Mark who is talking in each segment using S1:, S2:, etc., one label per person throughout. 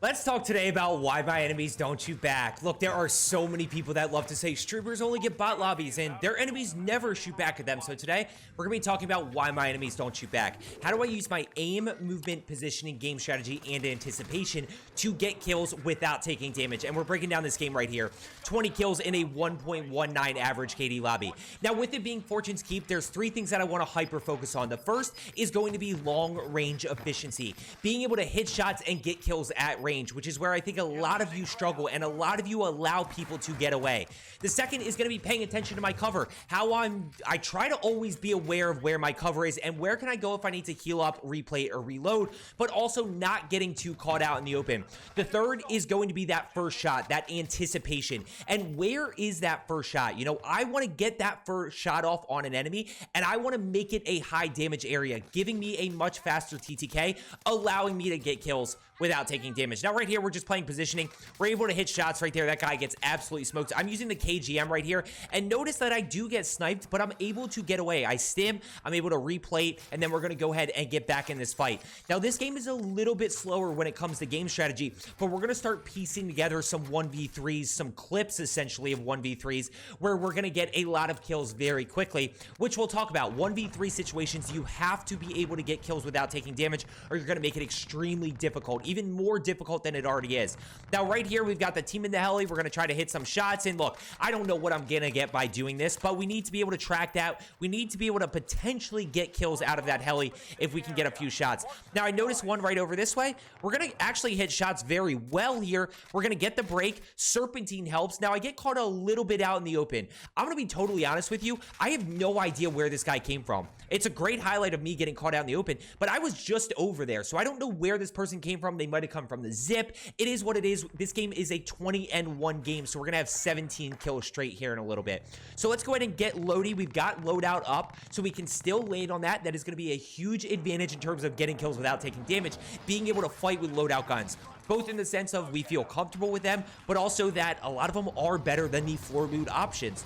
S1: Let's talk today about why my enemies don't shoot back. Look, there are so many people that love to say streamers only get bot lobbies and their enemies never shoot back at them. So today, we're going to be talking about why my enemies don't shoot back. How do I use my aim, movement, positioning, game strategy, and anticipation to get kills without taking damage? And we're breaking down this game right here. 20 kills in a 1.19 average KD lobby. Now, with it being Fortune's Keep, there's three things that I want to hyper focus on. The first is going to be long range efficiency. Being able to hit shots and get kills at range, which is where I think a lot of you struggle and a lot of you allow people to get away. The second is going to be paying attention to my cover. I try to always be aware of where my cover is and where can I go if I need to heal up, replay, or reload, but also not getting too caught out in the open. The third is going to be that first shot, that anticipation. And where is that first shot? You know, I want to get that first shot off on an enemy and I want to make it a high damage area, giving me a much faster TTK, allowing me to get kills without taking damage. Now, right here, we're just playing positioning. We're able to hit shots right there. That guy gets absolutely smoked. I'm using the KGM right here, and notice that I do get sniped, but I'm able to get away. I stim, I'm able to replate, and then we're going to go ahead and get back in this fight. Now, this game is a little bit slower when it comes to game strategy, but we're going to start piecing together some 1v3s, some clips, essentially, of 1v3s, where we're going to get a lot of kills very quickly, which we'll talk about. 1v3 situations, you have to be able to get kills without taking damage, or you're going to make it extremely difficult, even more difficult than it already is. Now, right here, we've got the team in the heli. We're going to try to hit some shots. And look, I don't know what I'm going to get by doing this, but we need to be able to track that. We need to be able to potentially get kills out of that heli if we can get a few shots. Now, I noticed one right over this way. We're going to actually hit shots very well here. We're going to get the break. Serpentine helps. Now, I get caught a little bit out in the open. I'm going to be totally honest with you. I have no idea where this guy came from. It's a great highlight of me getting caught out in the open, but I was just over there, so I don't know where this person came from. They might have come from the zip. It is what it is. This game is a 20-1 game, so we're going to have 17 kills straight here in a little bit. So let's go ahead and get loady. We've got loadout up, so we can still land on that. That is going to be a huge advantage in terms of getting kills without taking damage, being able to fight with loadout guns. Both in the sense of we feel comfortable with them, but also that a lot of them are better than the floor loot options.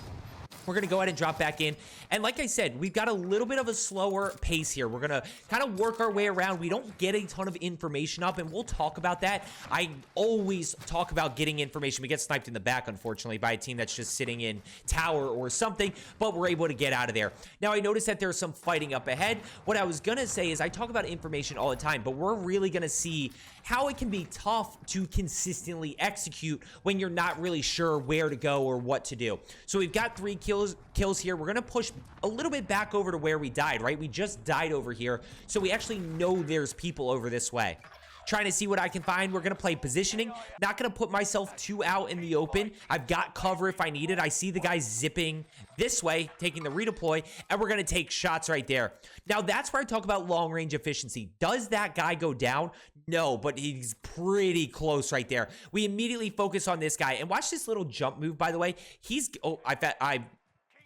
S1: We're going to go ahead and drop back in. And like I said, we've got a little bit of a slower pace here. We're going to kind of work our way around. We don't get a ton of information up, and we'll talk about that. I always talk about getting information. We get sniped in the back, unfortunately, by a team that's just sitting in tower or something, but we're able to get out of there. Now, I noticed that there's some fighting up ahead. What I was going to say is I talk about information all the time, but we're really going to see how it can be tough to consistently execute when you're not really sure where to go or what to do. So we've got 3 kills here. We're going to push a little bit back over to where we died, right? We just died over here, so we actually know there's people over this way. Trying to see what I can find. We're going to play positioning. Not going to put myself too out in the open. I've got cover if I need it. I see the guy zipping this way, taking the redeploy, and we're going to take shots right there. Now, that's where I talk about long range efficiency. Does that guy go down? No, but he's pretty close right there. We immediately focus on this guy. And watch this little jump move, by the way. I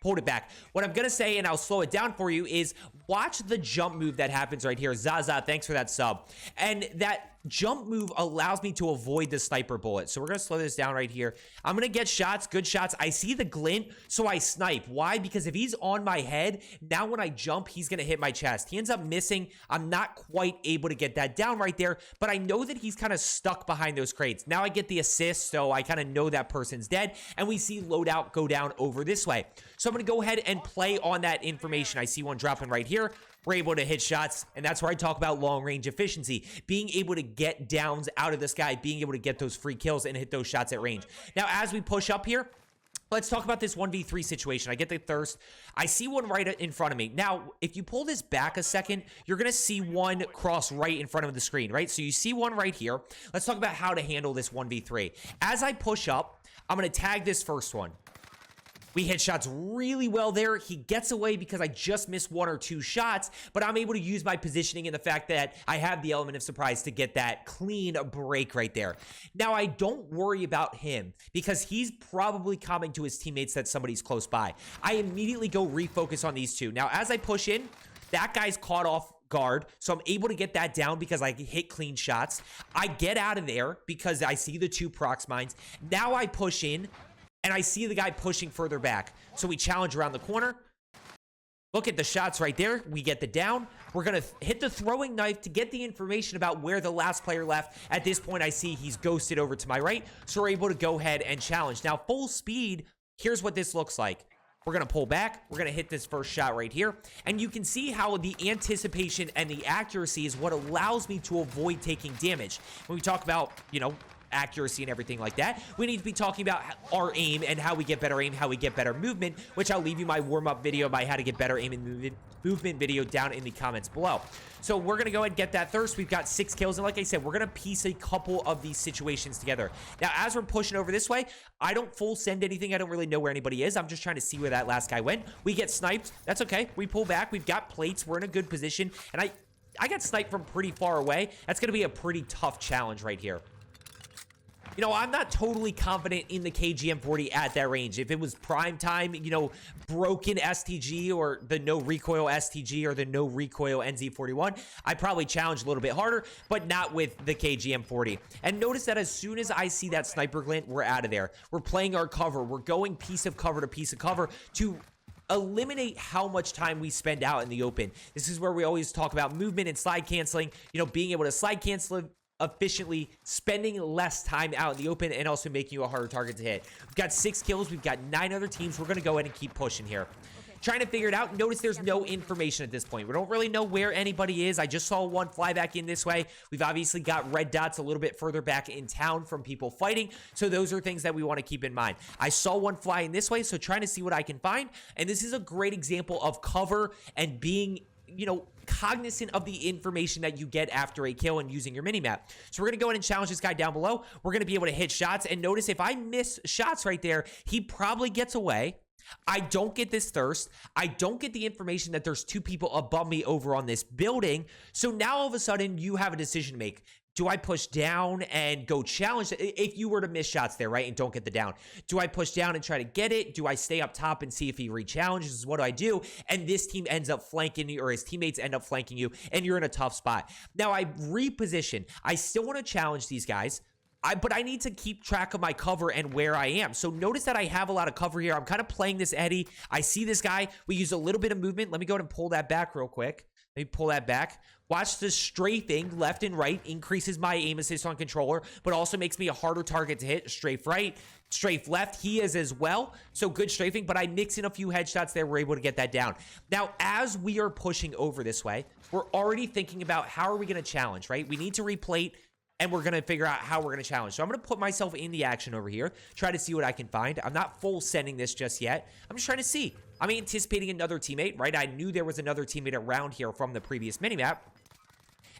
S1: pulled it back. What I'm going to say, and I'll slow it down for you, is watch the jump move that happens right here. Zaza, thanks for that sub. And that jump move allows me to avoid the sniper bullet. So we're going to slow this down right here. I'm going to get shots, good shots. I see the glint, so I snipe. Why? Because if he's on my head, now when I jump, he's going to hit my chest. He ends up missing. I'm not quite able to get that down right there, but I know that he's kind of stuck behind those crates. Now I get the assist, so I kind of know that person's dead, and we see loadout go down over this way. So I'm going to go ahead and play on that information. I see one dropping right here. We're able to hit shots, and that's where I talk about long-range efficiency. Being able to get downs out of the sky, being able to get those free kills and hit those shots at range. Now, as we push up here, let's talk about this 1v3 situation. I get the thirst. I see one right in front of me. Now, if you pull this back a second, you're going to see one cross right in front of the screen, right? So you see one right here. Let's talk about how to handle this 1v3. As I push up, I'm going to tag this first one. We hit shots really well there. He gets away because I just missed 1 or 2 shots, but I'm able to use my positioning and the fact that I have the element of surprise to get that clean break right there. Now, I don't worry about him because he's probably coming to his teammates that somebody's close by. I immediately go refocus on these two. Now, as I push in, that guy's caught off guard, so I'm able to get that down because I hit clean shots. I get out of there because I see the 2 prox mines. Now I push in, and I see the guy pushing further back. So we challenge around the corner. Look at the shots right there. We get the down. We're going to hit the throwing knife to get the information about where the last player left. At this point, I see he's ghosted over to my right, so we're able to go ahead and challenge. Now, full speed, here's what this looks like. We're going to pull back. We're going to hit this first shot right here. And you can see how the anticipation and the accuracy is what allows me to avoid taking damage. When we talk about, you know, accuracy and everything like that, we need to be talking about our aim and how we get better aim, how we get better movement, which I'll leave you my warm-up video by how to get better aim and movement video down in the comments below. So we're going to go ahead and get that thirst. We've got 6 kills, and like I said, we're going to piece a couple of these situations together. Now, as we're pushing over this way, I don't full send anything. I don't really know where anybody is. I'm just trying to see where that last guy went. We get sniped. That's okay. We pull back. We've got plates. We're in a good position, and I got sniped from pretty far away. That's going to be a pretty tough challenge right here. You know, I'm not totally confident in the KGM40 at that range. If it was prime time, you know, broken STG or the no recoil STG or the no recoil NZ41, I'd probably challenge a little bit harder, but not with the KGM40. And notice that as soon as I see that sniper glint, we're out of there. We're playing our cover. We're going piece of cover to piece of cover to eliminate how much time we spend out in the open. This is where we always talk about movement and slide canceling, you know, being able to slide cancel efficiently, spending less time out in the open, and also making you a harder target to hit. We've got 6 kills. We've got 9 other teams. We're going to go ahead and keep pushing here. Trying to figure it out. Notice there's no information at this point. We don't really know where anybody is. I just saw one fly back in this way. We've obviously got red dots a little bit further back in town from people fighting. So those are things that we want to keep in mind. I saw one fly in this way, so trying to see what I can find. And this is a great example of cover and being, you know, cognizant of the information that you get after a kill and using your mini-map. So we're going to go ahead and challenge this guy down below. We're going to be able to hit shots. And notice if I miss shots right there, he probably gets away. I don't get this thirst. I don't get the information that there's 2 people above me over on this building. So now all of a sudden you have a decision to make. Do I push down and go challenge? If you were to miss shots there, right, and don't get the down, do I push down and try to get it? Do I stay up top and see if he re-challenges? What do I do? And this team ends up flanking you, or his teammates end up flanking you, and you're in a tough spot. Now, I reposition. I still want to challenge these guys, but I need to keep track of my cover and where I am. So notice that I have a lot of cover here. I'm kind of playing this Eddie. I see this guy. We use a little bit of movement. Let me go ahead and pull that back real quick. Let me pull that back. Watch the strafing left and right increases my aim assist on controller, but also makes me a harder target to hit. Strafe right, strafe left, he is as well. So good strafing, but I mix in a few headshots there. We're able to get that down. Now, as we are pushing over this way, we're already thinking about how are we going to challenge, right? We need to replate, and we're going to figure out how we're going to challenge. So I'm going to put myself in the action over here, try to see what I can find. I'm not full sending this just yet. I'm just trying to see. I'm anticipating another teammate, right? I knew there was another teammate around here from the previous minimap.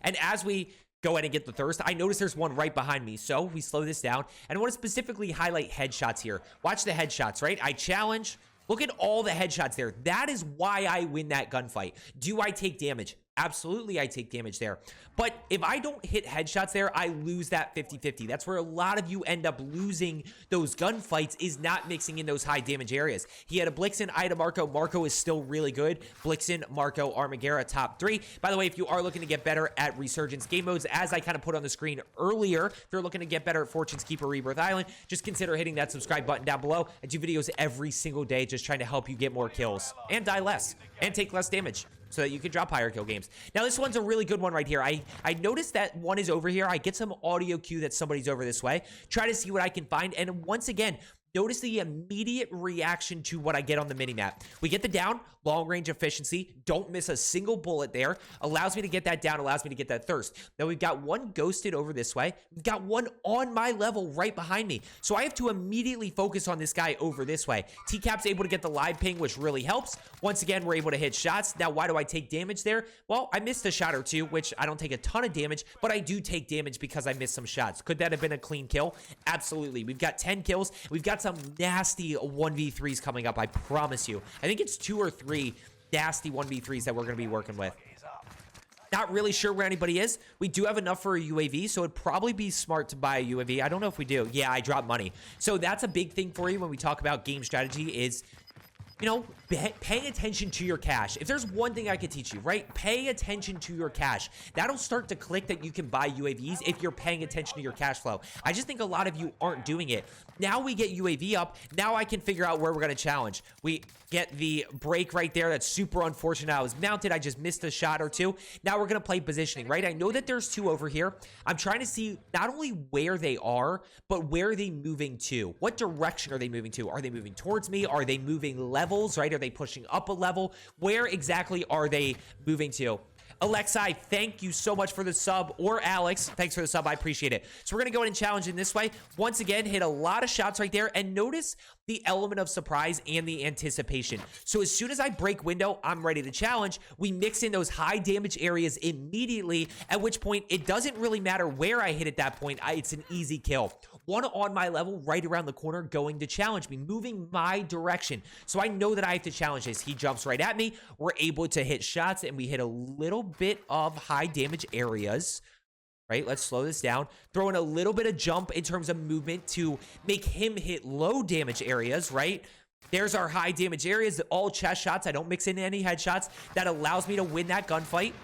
S1: And as we go ahead and get the thirst, I notice there's one right behind me. So we slow this down. And I want to specifically highlight headshots here. Watch the headshots, right? I challenge. Look at all the headshots there. That is why I win that gunfight. Do I take damage? Absolutely, I take damage there. But if I don't hit headshots there, I lose that 50-50. That's where a lot of you end up losing those gunfights, is not mixing in those high damage areas. He had a Blixen, I had a Marco. Marco is still really good. Blixen, Marco, Armaguerra, top 3. By the way, if you are looking to get better at Resurgence game modes, as I kind of put on the screen earlier, if you're looking to get better at Fortune's Keeper Rebirth Island, just consider hitting that subscribe button down below. I do videos every single day just trying to help you get more kills and die less and take less damage, so that you can drop higher kill games. Now, this one's a really good one right here. I noticed that one is over here. I get some audio cue that somebody's over this way. Try to see what I can find. And once again, notice the immediate reaction to what I get on the minimap. We get the down, long range efficiency. Don't miss a single bullet there. Allows me to get that down, allows me to get that thirst. Now, we've got one ghosted over this way. We've got one on my level right behind me. So I have to immediately focus on this guy over this way. TCAP's able to get the live ping, which really helps. Once again, we're able to hit shots. Now, why do I take damage there? Well, I missed a shot or two, which I don't take a ton of damage, but I do take damage because I missed some shots. Could that have been a clean kill? Absolutely. We've got 10 kills. We've got some nasty 1v3s coming up, I promise you. I think it's 2 or 3 nasty 1v3s that we're going to be working with. Not really sure where anybody is. We do have enough for a UAV, so it'd probably be smart to buy a UAV. I don't know if we do. Yeah, I dropped money. So that's a big thing for you when we talk about game strategy, is you know, paying attention to your cash. If there's one thing I could teach you, right? Pay attention to your cash. That'll start to click that you can buy UAVs if you're paying attention to your cash flow. I just think a lot of you aren't doing it. Now we get UAV up. Now I can figure out where we're going to challenge. We get the break right there. That's super unfortunate. I was mounted. I just missed a shot or two. Now we're going to play positioning, right? I know that there's two over here. I'm trying to see not only where they are, but where are they moving to? What direction are they moving to? Are they moving towards me? Are they moving levels, right? Are they pushing up a level? Where exactly are they moving to? Alexi, thank you so much for the sub. Or Alex, thanks for the sub. I appreciate it. So we're going to go ahead and challenge in this way. Once again, hit a lot of shots right there. And notice the element of surprise and the anticipation. So as soon as I break window, I'm ready to challenge. We mix in those high damage areas immediately, at which point it doesn't really matter where I hit at that point. It's an easy kill. One on my level right around the corner going to challenge me, moving my direction. So I know that I have to challenge this. He jumps right at me. We're able to hit shots, and we hit a little bit of high damage areas. Right, let's slow this down. Throw in a little bit of jump in terms of movement to make him hit low damage areas, right? There's our high damage areas, all chest shots. I don't mix in any headshots. That allows me to win that gunfight.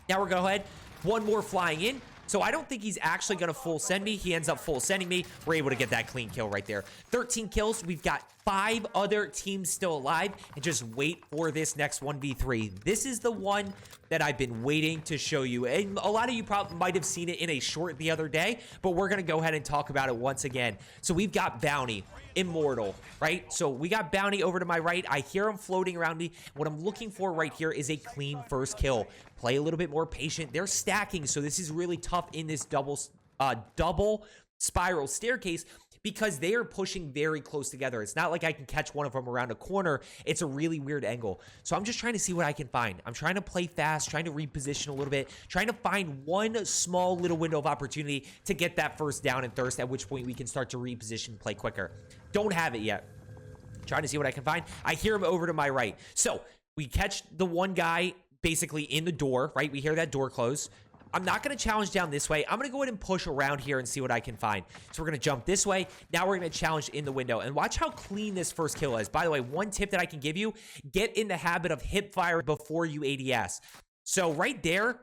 S1: Now we're going to go ahead. One more flying in. So I don't think he's actually going to full send me. He ends up full sending me. We're able to get that clean kill right there. 13 kills. We've got 5 other teams still alive. And just wait for this next 1v3. This is the one that I've been waiting to show you. And a lot of you probably might have seen it in a short the other day. But we're going to go ahead and talk about it once again. So we've got Bounty, Immortal, right? So we got Bounty over to my right. I hear him floating around me. What I'm looking for right here is a clean first kill. Play a little bit more patient. They're stacking, so this is really tough in this double spiral staircase because they are pushing very close together. It's not like I can catch one of them around a corner. It's a really weird angle. So I'm just trying to see what I can find. I'm trying to play fast, trying to reposition a little bit, trying to find one small little window of opportunity to get that first down and thirst, at which point we can start to reposition and play quicker. Don't have it yet. Trying to see what I can find. I hear him over to my right. So we catch the one guy basically in the door, right? We hear that door close. I'm not going to challenge down this way. I'm going to go ahead and push around here and see what I can find. So we're going to jump this way. Now we're going to challenge in the window. And watch how clean this first kill is. By the way, one tip that I can give you, get in the habit of hip fire before you ADS. So right there,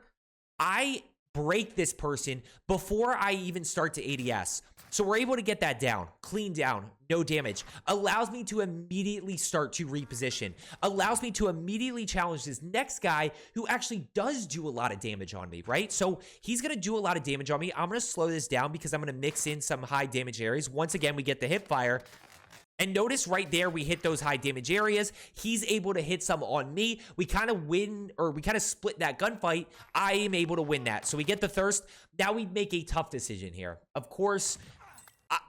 S1: I break this person before I even start to ADS. So we're able to get that down, clean down, no damage. Allows me to immediately start to reposition. Allows me to immediately challenge this next guy who actually does do a lot of damage on me, right? So he's going to do a lot of damage on me. I'm going to slow this down because I'm going to mix in some high damage areas. Once again, we get the hip fire. And notice right there, we hit those high damage areas. He's able to hit some on me. We kind of win, or we kind of split that gunfight. I am able to win that. So we get the thirst. Now we make a tough decision here. Of course,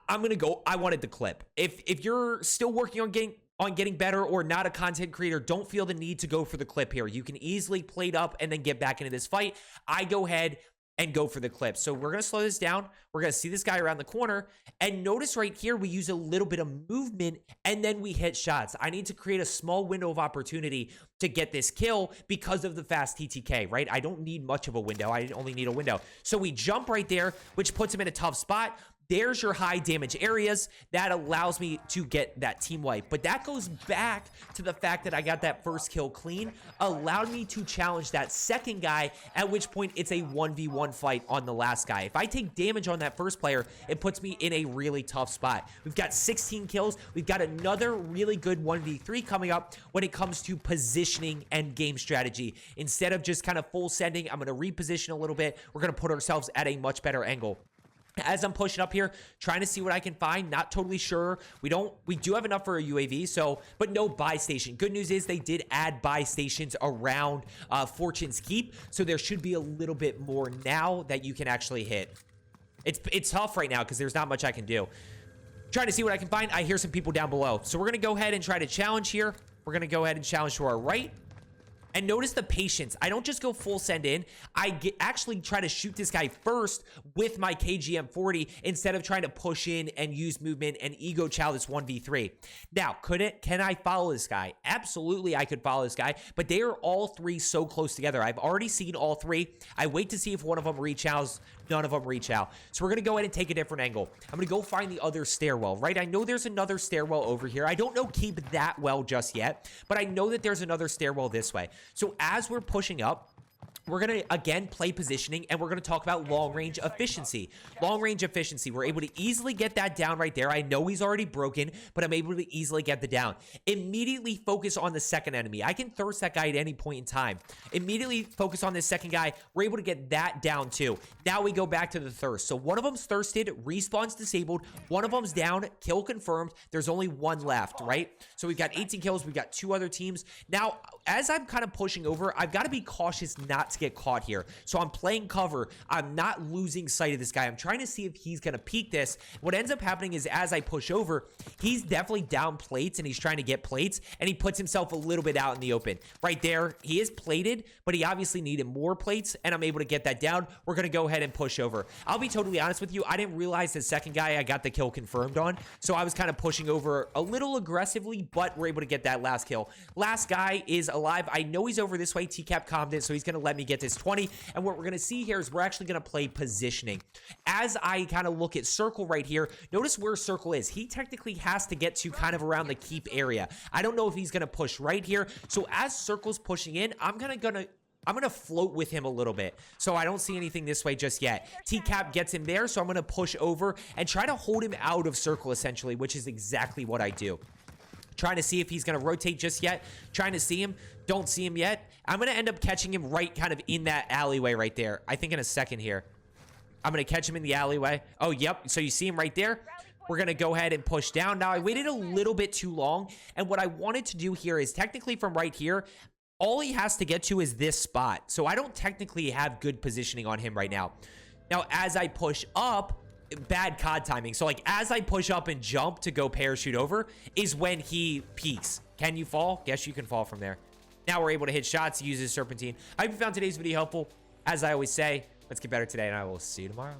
S1: I'm going to go. I wanted the clip. If you're still working on getting better or not a content creator, don't feel the need to go for the clip here. You can easily plate up and then get back into this fight. I go ahead and go for the clip. So we're going to slow this down. We're going to see this guy around the corner. And notice right here, we use a little bit of movement and then we hit shots. I need to create a small window of opportunity to get this kill because of the fast TTK, right? I don't need much of a window. I only need a window. So we jump right there, which puts him in a tough spot. There's your high damage areas. That allows me to get that team wipe. But that goes back to the fact that I got that first kill clean, allowed me to challenge that second guy, at which point it's a 1v1 fight on the last guy. If I take damage on that first player, it puts me in a really tough spot. We've got 16 kills. We've got another really good 1v3 coming up when it comes to positioning and game strategy. Instead of just kind of full sending, I'm going to reposition a little bit. We're going to put ourselves at a much better angle. As I'm pushing up here, trying to see what I can find, not totally sure. We do have enough for a UAV, so, but no buy station. Good news is they did add buy stations around Fortune's Keep, so there should be a little bit more now that you can actually hit. It's tough right now because there's not much I can do. Trying to see what I can find. I hear some people down below. So we're going to go ahead and try to challenge here. We're going to go ahead and challenge to our right. And notice the patience. I don't just go full send in. Actually try to shoot this guy first with my KGM40 instead of trying to push in and use movement and ego chow this 1v3. Now, can I follow this guy? Absolutely, I could follow this guy, but they are all three so close together. I've already seen all three. I wait to see if one of them reach out. None of them reach out. So we're going to go ahead and take a different angle. I'm going to go find the other stairwell, right? I know there's another stairwell over here. I don't know Keep that well just yet, but I know that there's another stairwell this way. So as we're pushing up, we're going to, again, play positioning, and we're going to talk about long-range efficiency. Long-range efficiency. We're able to easily get that down right there. I know he's already broken, but I'm able to easily get the down. Immediately focus on the second enemy. I can thirst that guy at any point in time. Immediately focus on this second guy. We're able to get that down, too. Now we go back to the thirst. So one of them's thirsted, respawn's disabled. One of them's down, kill confirmed. There's only one left, right? So we've got 18 kills. We've got 2 other teams. Now, as I'm kind of pushing over, I've got to be cautious not to get caught here. So I'm playing cover. I'm not losing sight of this guy. I'm trying to see if he's going to peek this. What ends up happening is as I push over, he's definitely down plates and he's trying to get plates, and he puts himself a little bit out in the open. Right there, he is plated, but he obviously needed more plates, and I'm able to get that down. We're going to go ahead and push over. I'll be totally honest with you. I didn't realize the second guy I got the kill confirmed on, so I was kind of pushing over a little aggressively, but we're able to get that last kill. Last guy is alive. I know he's over this way. TCAP calmed it, so he's going to let me get this 20. And what we're going to see here is we're actually going to play positioning. As I kind of look at circle right here, notice where circle is. He technically has to get to kind of around the keep area. I don't know if he's going to push right here. So as circle's pushing in, I'm going to float with him a little bit. So I don't see anything this way just yet. TCAP gets him there, so I'm going to push over and try to hold him out of circle, essentially, which is exactly what I do. Trying to see if he's going to rotate just yet. Trying to see him. Don't see him yet. I'm going to end up catching him right kind of in that alleyway right there. I think in a second here. I'm going to catch him in the alleyway. Oh, yep. So you see him right there. We're going to go ahead and push down. Now, I waited a little bit too long. And what I wanted to do here is technically from right here, all he has to get to is this spot. So I don't technically have good positioning on him right now. Now, as I push up, bad COD timing. So like as I push up and jump to go parachute over is when he peaks. Can you fall? Guess you can fall from there. Now we're able to hit shots, use his serpentine. I hope you found today's video helpful. As I always say, let's get better today, and I will see you tomorrow.